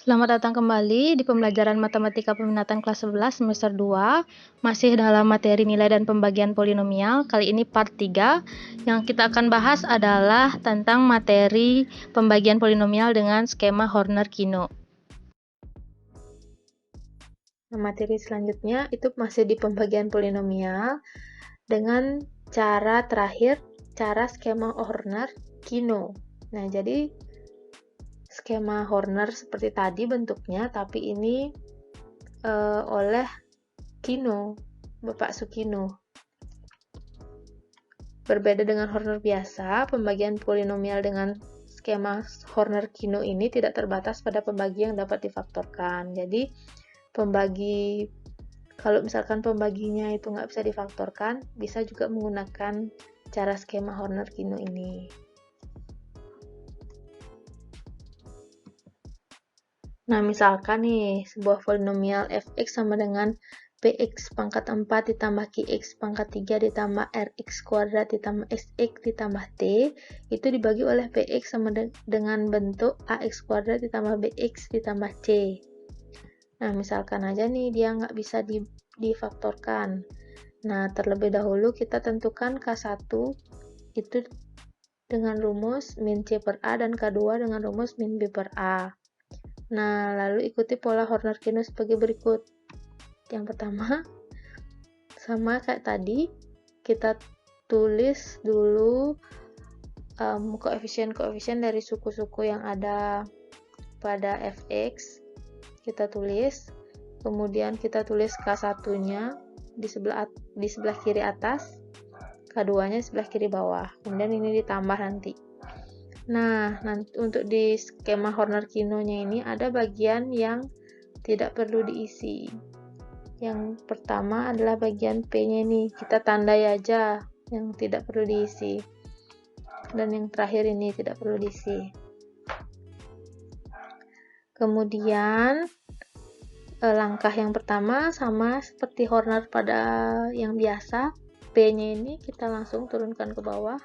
Selamat datang kembali di pembelajaran Matematika Peminatan kelas 11 semester 2. Masih dalam materi nilai dan pembagian polinomial. Kali ini part 3. Yang kita akan bahas adalah tentang materi pembagian polinomial dengan skema Horner-Kino. Nah, materi selanjutnya itu masih di pembagian polinomial dengan cara terakhir, cara skema Horner-Kino. Nah, jadi skema Horner seperti tadi bentuknya, tapi ini oleh Kino, Bapak Sukino. Berbeda dengan Horner biasa, pembagian polinomial dengan skema Horner-Kino ini tidak terbatas pada pembagi yang dapat difaktorkan. Jadi, kalau misalkan pembaginya itu nggak bisa difaktorkan, bisa juga menggunakan cara skema Horner-Kino ini. Nah, misalkan nih, sebuah polinomial fx sama dengan px pangkat 4 ditambah qx pangkat 3 ditambah rx kuadrat ditambah sx ditambah t, itu dibagi oleh px sama dengan bentuk ax kuadrat ditambah bx ditambah c. Nah, misalkan aja nih, dia nggak bisa difaktorkan. Nah, terlebih dahulu kita tentukan K1 itu dengan rumus min C per A dan K2 dengan rumus min B per A. Nah, lalu ikuti pola Horner-Kino sebagai berikut. Yang pertama, sama kayak tadi, kita tulis dulu koefisien-koefisien dari suku-suku yang ada pada fx. Kita tulis, kemudian kita tulis K1-nya di sebelah kiri atas, K2-nya di sebelah kiri bawah. Kemudian ini ditambah nanti. Nah, untuk di skema Horner-Kino-nya ini ada bagian yang tidak perlu diisi. Yang pertama adalah bagian P-nya ini, kita tandai aja yang tidak perlu diisi. Dan yang terakhir ini tidak perlu diisi. Kemudian, langkah yang pertama sama seperti Horner pada yang biasa, P-nya ini kita langsung turunkan ke bawah.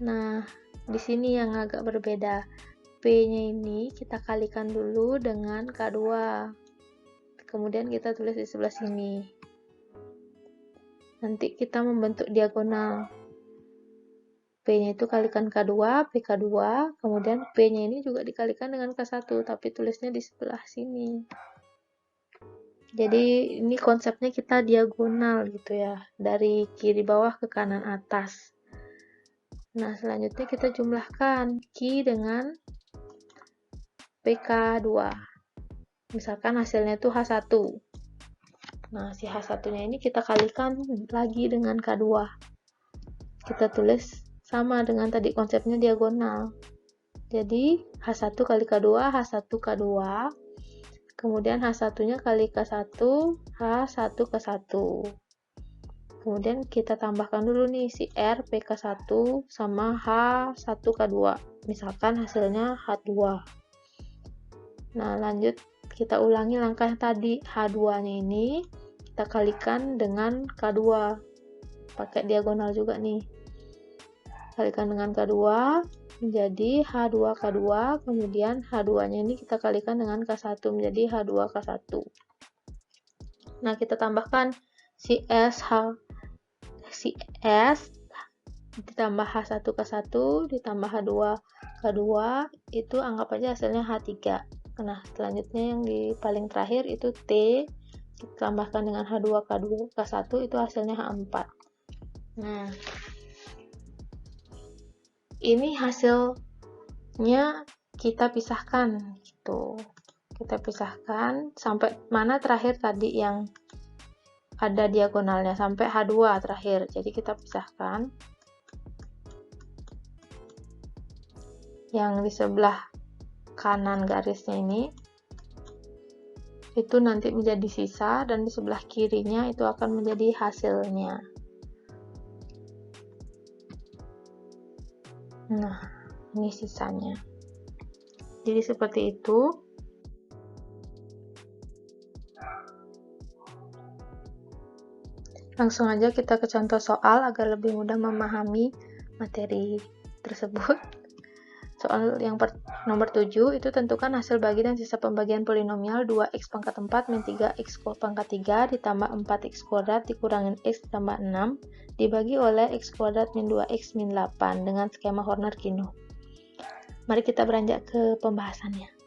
Nah, di sini yang agak berbeda. P-nya ini kita kalikan dulu dengan K2. Kemudian kita tulis di sebelah sini. Nanti kita membentuk diagonal. P-nya itu kalikan K2, PK2, kemudian P-nya ini juga dikalikan dengan K1, tapi tulisnya di sebelah sini. Jadi ini konsepnya kita diagonal gitu ya, dari kiri bawah ke kanan atas. Nah, selanjutnya kita jumlahkan Q dengan PK2. Misalkan hasilnya itu H1. Nah, si H1-nya ini kita kalikan lagi dengan K2. Kita tulis sama dengan tadi konsepnya diagonal. Jadi, H1 kali K2, H1 K2. Kemudian H1-nya kali K1, H1 K1. Kemudian kita tambahkan dulu nih si R PK1 sama H1K2. Misalkan hasilnya H2. Nah, lanjut kita ulangi langkah tadi. H2-nya ini kita kalikan dengan K2. Pakai diagonal juga nih. Kalikan dengan K2 menjadi H2K2. Kemudian H2-nya ini kita kalikan dengan K1 menjadi H2K1. Nah, kita tambahkan si S ditambah H1K1 ditambah H2K2 itu anggap aja hasilnya H3. Nah, selanjutnya yang di paling terakhir itu T kita tambahkan dengan H2K1 itu hasilnya H4. Nah, ini hasilnya kita pisahkan gitu. Kita pisahkan sampai mana terakhir tadi yang ada diagonalnya, sampai H2 terakhir. Jadi kita pisahkan. Yang di sebelah kanan garisnya ini itu nanti menjadi sisa, dan di sebelah kirinya itu akan menjadi hasilnya. Nah, ini sisanya. Jadi seperti itu. Langsung aja kita ke contoh soal agar lebih mudah memahami materi tersebut. soal yang nomor 7 itu tentukan hasil bagi dan sisa pembagian polinomial 2x pangkat 4 min 3x pangkat 3 ditambah 4x kuadrat dikurangin x ditambah 6 dibagi oleh x kuadrat min 2x min 8 dengan skema Horner-Kino. Mari kita beranjak ke pembahasannya.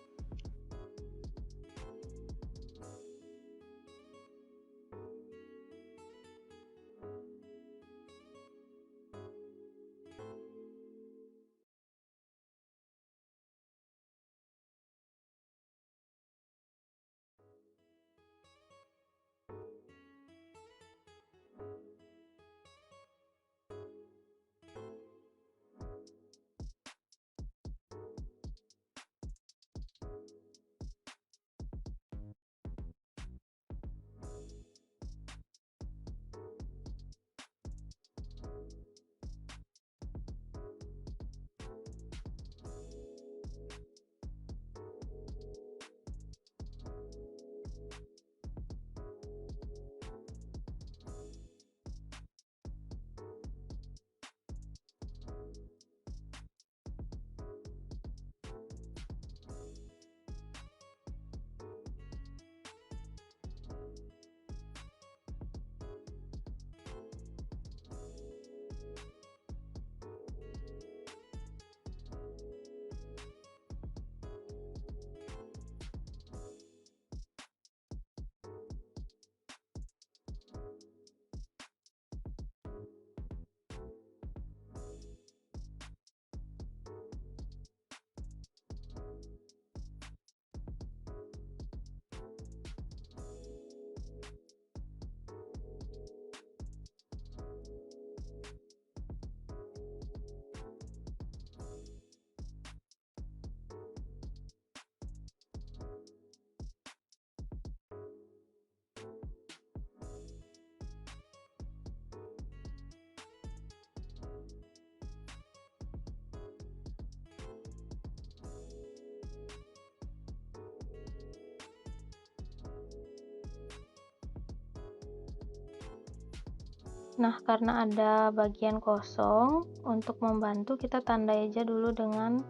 Nah, karena ada bagian kosong, untuk membantu kita tandai aja dulu dengan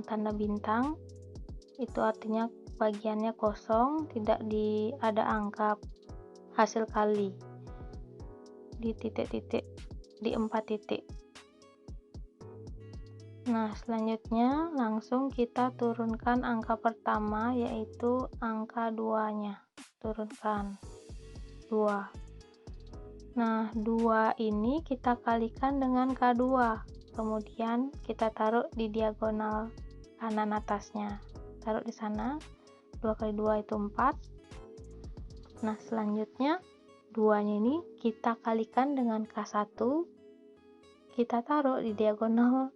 tanda bintang. Itu artinya bagiannya kosong, tidak ada angka hasil kali di titik-titik, di 4 titik. Nah, selanjutnya langsung kita turunkan angka pertama, yaitu angka 2-nya. Turunkan 2. Nah, 2 ini kita kalikan dengan K2, kemudian kita taruh di diagonal kanan atasnya. Taruh di sana, 2 kali 2 itu 4. Nah, selanjutnya 2-nya ini kita kalikan dengan K1, kita taruh di diagonal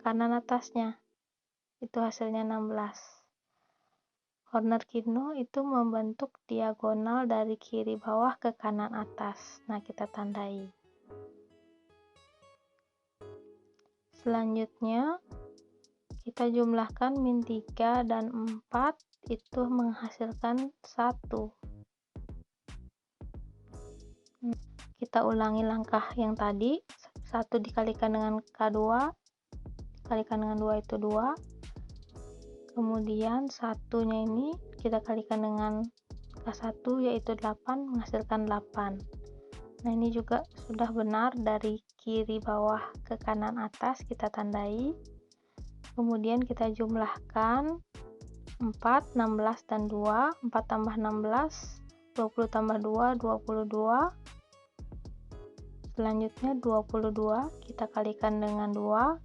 kanan atasnya. Itu hasilnya 16. Horner-Kino itu membentuk diagonal dari kiri bawah ke kanan atas. Nah, kita tandai. Selanjutnya, kita jumlahkan min 3 dan 4 itu menghasilkan 1. Kita ulangi langkah yang tadi. 1 dikalikan dengan K2, dikalikan dengan 2 itu 2. Kemudian satunya ini kita kalikan dengan K1 yaitu 8, menghasilkan 8. Nah, ini juga sudah benar dari kiri bawah ke kanan atas kita tandai. Kemudian kita jumlahkan 4, 16 dan 2, 4 tambah 16, 20 tambah 2, 22. Selanjutnya 22 kita kalikan dengan 2,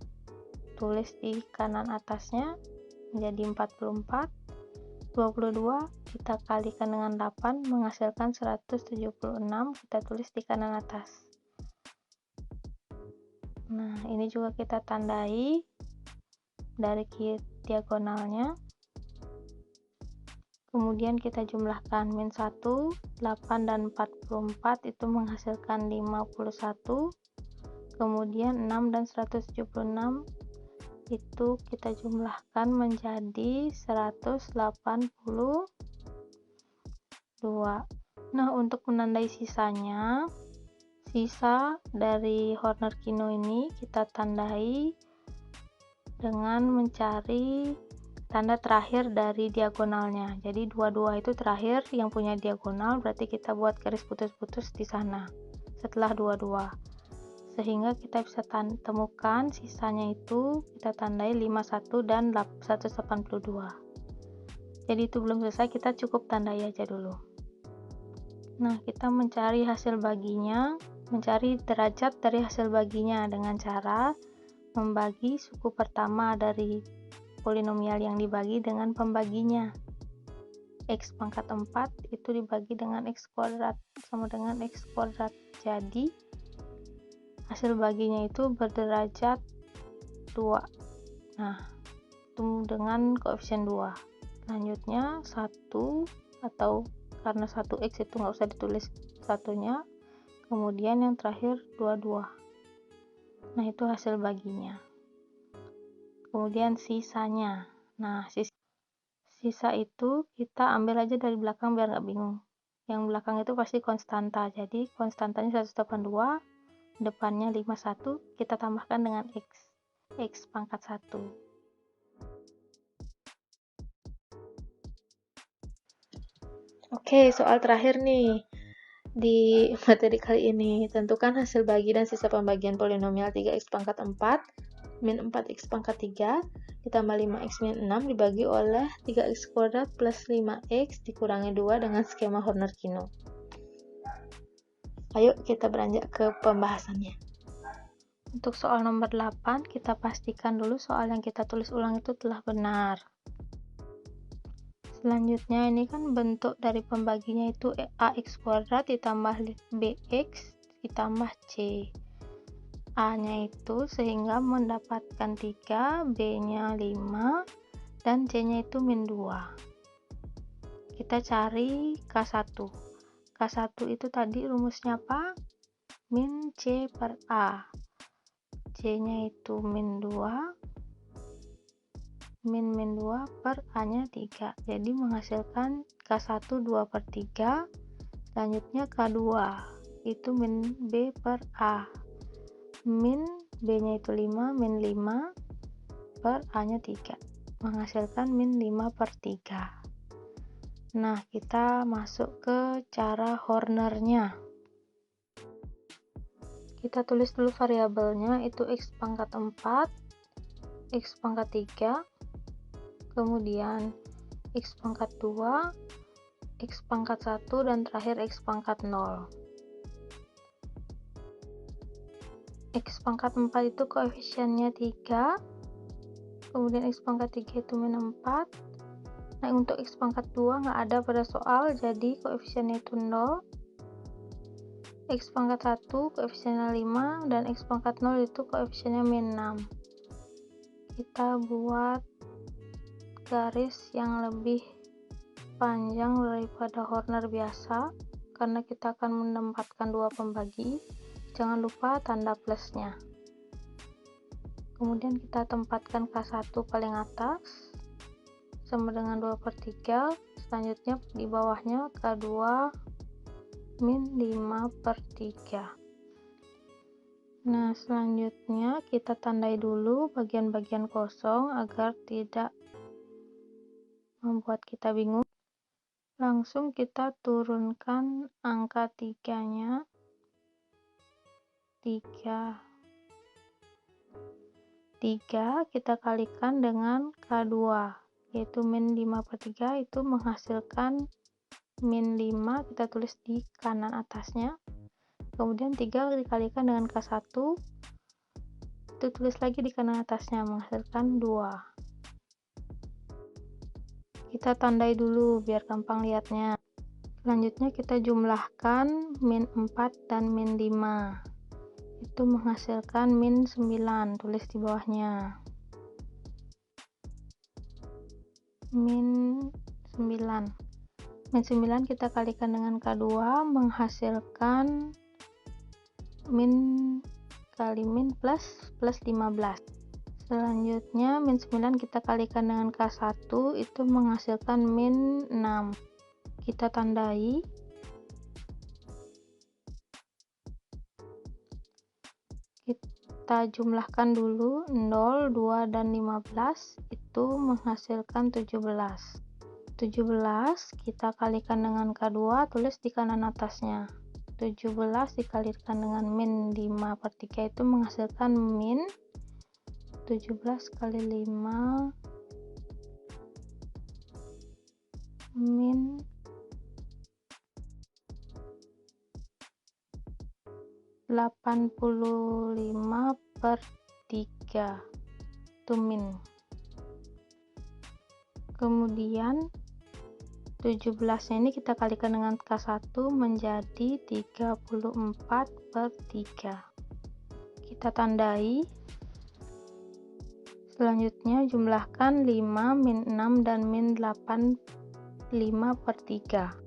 tulis di kanan atasnya menjadi 44. 22 kita kalikan dengan 8 menghasilkan 176, kita tulis di kanan atas. Nah, ini juga kita tandai dari diagonalnya. Kemudian kita jumlahkan min 1, 8 dan 44 itu menghasilkan 51. Kemudian 6 dan 176 itu kita jumlahkan menjadi 182. Nah, untuk menandai sisanya, sisa dari Horner-Kino ini kita tandai dengan mencari tanda terakhir dari diagonalnya. Jadi 22 itu terakhir yang punya diagonal, berarti kita buat garis putus-putus di sana setelah 22, sehingga kita bisa temukan sisanya itu kita tandai 51 dan 182. Jadi itu belum selesai, kita cukup tandai aja dulu. Nah, kita mencari hasil baginya, mencari derajat dari hasil baginya dengan cara membagi suku pertama dari polinomial yang dibagi dengan pembaginya. X pangkat 4 itu dibagi dengan X kuadrat sama dengan X kuadrat. Jadi hasil baginya itu berderajat 2. Nah, itu dengan koefisien 2. Selanjutnya 1, atau karena 1x itu nggak usah ditulis satunya, kemudian yang terakhir 22. Nah, itu hasil baginya. Kemudian sisanya. Nah, sisa itu kita ambil aja dari belakang biar nggak bingung. Yang belakang itu pasti konstanta. Jadi konstantanya 182, depannya 51, kita tambahkan dengan X pangkat 1. Oke, soal terakhir nih. Di materi kali ini, tentukan hasil bagi dan sisa pembagian polinomial 3x pangkat 4 min 4x pangkat 3 ditambah 5x min 6 dibagi oleh 3x kuadrat plus 5x dikurangi 2 dengan skema Horner-Kino. Ayo kita beranjak ke pembahasannya. Untuk soal nomor 8, kita pastikan dulu soal yang kita tulis ulang itu telah benar. Selanjutnya ini kan bentuk dari pembaginya itu ax kuadrat ditambah bx ditambah c. A-nya itu sehingga mendapatkan 3, B-nya 5, dan C-nya itu min 2. Kita cari K1. K1 itu tadi rumusnya apa? Min C per A. C-nya itu min 2, min 2 per A-nya 3. Jadi menghasilkan K1 2/3. Selanjutnya K2 itu min B per A. Min B-nya itu 5, min 5 per A-nya 3. Menghasilkan min 5/3. Nah, kita masuk ke cara Horner-nya. Kita tulis dulu variabelnya, itu X pangkat 4, X pangkat 3, kemudian X pangkat 2, X pangkat 1, dan terakhir X pangkat 0. X pangkat 4 itu koefisiennya 3, kemudian X pangkat 3 itu min 4. Nah, untuk X pangkat 2 nggak ada pada soal, jadi koefisiennya itu 0. X pangkat 1 koefisiennya 5, dan X pangkat 0 itu koefisiennya min 6. Kita buat garis yang lebih panjang daripada Horner biasa, karena kita akan menempatkan dua pembagi. Jangan lupa tanda plusnya. Kemudian kita tempatkan K1 paling atas sama dengan 2/3. Selanjutnya di bawahnya K2 min 5/3. Nah, selanjutnya kita tandai dulu bagian-bagian kosong agar tidak membuat kita bingung. Langsung kita turunkan angka 3-nya. 3 kita kalikan dengan K2, yaitu min 5/3, itu menghasilkan min 5, kita tulis di kanan atasnya. Kemudian 3 dikalikan dengan K1, itu tulis lagi di kanan atasnya, menghasilkan 2. Kita tandai dulu biar gampang lihatnya. Selanjutnya kita jumlahkan min 4 dan min 5. Itu menghasilkan min 9, tulis di bawahnya. Min 9. Min 9 kita kalikan dengan K2, menghasilkan min kali min plus 15. Selanjutnya min 9 kita kalikan dengan K1, itu menghasilkan min 6. Kita tandai. kita jumlahkan dulu. 0, 2, dan 15 itu menghasilkan 17. 17 kita kalikan dengan K2, tulis di kanan atasnya. 17 dikalikan dengan min 5/3 itu menghasilkan min 17 kali 5 min 85/3 itu min. Kemudian 17 ini kita kalikan dengan K1 menjadi 34/3. Kita tandai. Selanjutnya jumlahkan 5, min 6, dan min 8 5/3.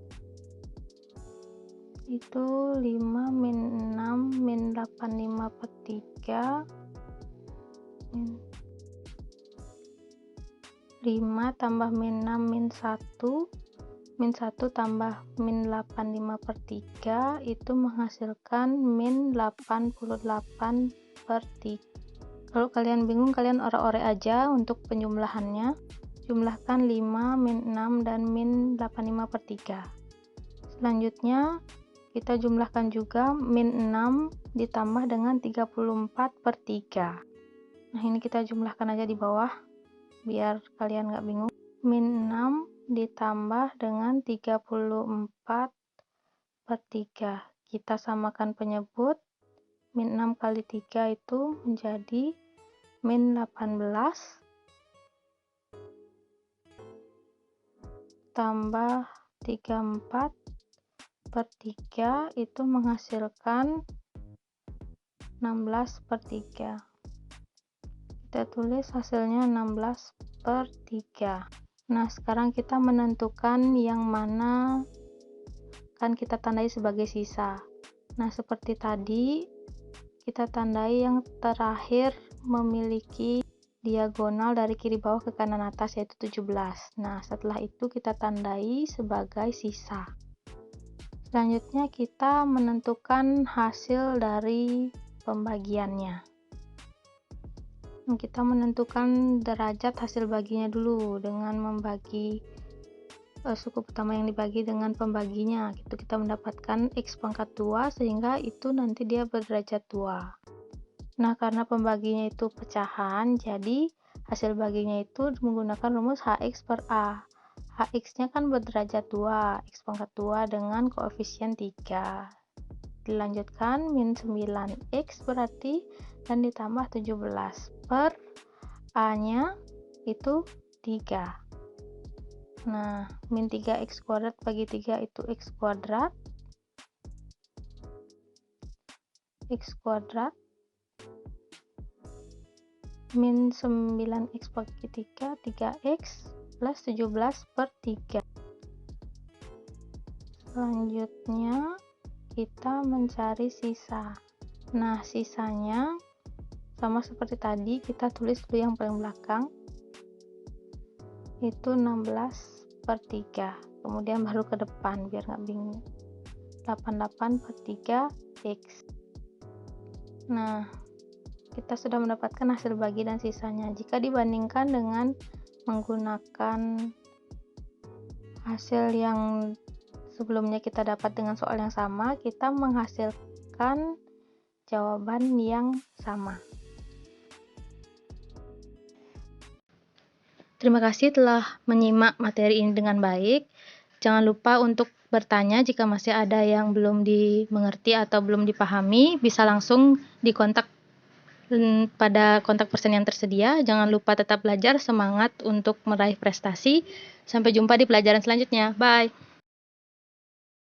Itu 5, min 6, min 8 5/3, min 5 tambah min 6 min 1, min 1 tambah min 8 5/3 itu menghasilkan min 88/3. Kalau kalian bingung, kalian orek-orek aja untuk penjumlahannya. Jumlahkan 5, min 6, dan min 8 5/3. Selanjutnya kita jumlahkan juga min 6 ditambah dengan 34/3. Nah, ini kita jumlahkan aja di bawah biar kalian nggak bingung. Min 6 ditambah dengan 34/3. Kita samakan penyebut. Min 6 kali 3 itu menjadi min 18 tambah 34/3 itu menghasilkan 16/3. Kita tulis hasilnya 16/3. Nah, sekarang kita menentukan yang mana kan kita tandai sebagai sisa. Nah, seperti tadi kita tandai yang terakhir memiliki diagonal dari kiri bawah ke kanan atas, yaitu 17. Nah, setelah itu kita tandai sebagai sisa. Selanjutnya kita menentukan hasil dari pembagiannya. Kita menentukan derajat hasil baginya dulu dengan membagi suku pertama yang dibagi dengan pembaginya. Itu kita mendapatkan X pangkat 2 sehingga itu nanti dia berderajat 2. Nah, karena pembaginya itu pecahan, jadi hasil baginya itu menggunakan rumus HX per A. HX-nya kan berderajat 2, X pangkat 2 dengan koefisien 3. Dilanjutkan min 9X berarti dan ditambah 17 per A-nya itu 3. Nah, min 3X kuadrat bagi 3 itu X kuadrat. X kuadrat min 9X bagi 3, 3X plus 17/3. Selanjutnya kita mencari sisa. Nah, sisanya sama seperti tadi, kita tulis dulu yang paling belakang itu 16/3, kemudian baru ke depan biar nggak bingung. 88/3X. Nah, kita sudah mendapatkan hasil bagi dan sisanya. Jika dibandingkan dengan menggunakan hasil yang sebelumnya kita dapat dengan soal yang sama, kita menghasilkan jawaban yang sama. Terima kasih telah menyimak materi ini dengan baik. Jangan lupa untuk bertanya jika masih ada yang belum dimengerti atau belum dipahami, bisa langsung dikontak pada kontak person yang tersedia. Jangan lupa tetap belajar, semangat untuk meraih prestasi. Sampai jumpa di pelajaran selanjutnya. Bye.